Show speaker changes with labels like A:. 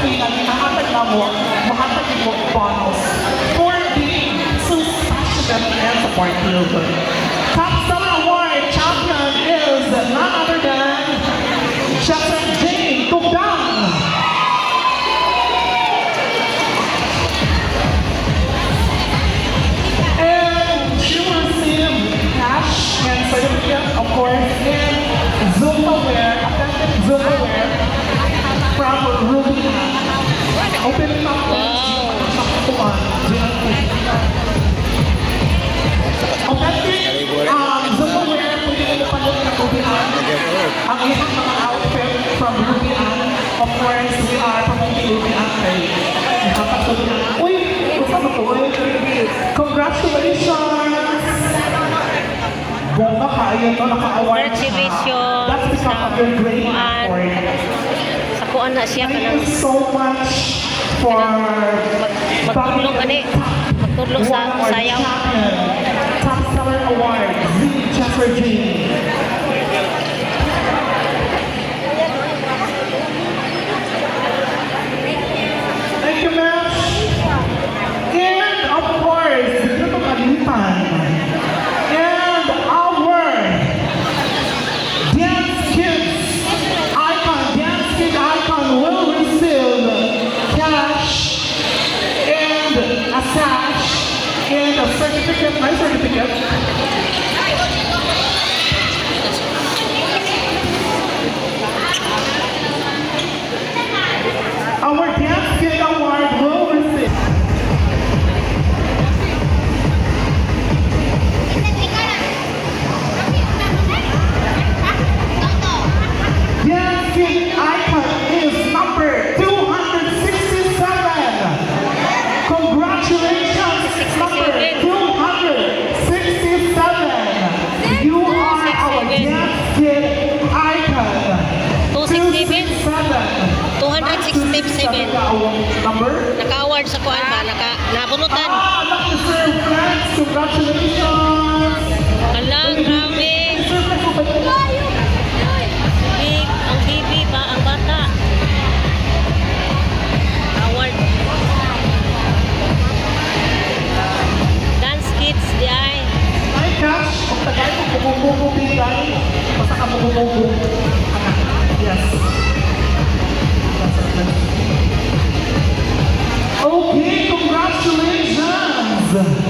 A: Mahatag na mo, mahatag mo bonus for being so passionate and supportive. Top Seller Award champion is none other than Chester Jane Tugdang. And she will receive cash and certificate, of course, and Zumba-wear, authentic Zumba-wear from Ruby. Open it up. Wow. Authentic Zumba-wear, pwede ko napanood na Ruby. Ang ilang mga outfit from Ruby. Of course, we are promoting Ruby kay nakapatuloy na. Uy! Kasama ko. Congratulations! Bomba kayo to, naka-award siya.
B: Congratulations
A: That's because of your great
B: sa
A: effort.
B: sa kuan na siya
A: Thank
B: kanang
A: you so much for
B: magtulong ani magtulong sa sayaw.
A: Top Seller Award, Z. Chester G. Thank you, ma'am. And of course, dito ito kalitan. And our Dance Kids icon will receive cash and a sash and a certificate, my certificate. Our Dance Kid Award will receive Dance Kid icon is number 267. Congratulations, number 267. You are our Dance Kid icon.
B: 267
A: Number?
B: naka-award sa kuan ba nabunutan.
A: Lucky Sir Friends, congratulations.
B: Alang grabe. Ang baby ba ang bata. Award. Dance Kids di ay.
A: Ay, Cash, kung tagay mo, bumubugo bigay. Basta ka bumubugo. Yes. Okay, congratulations.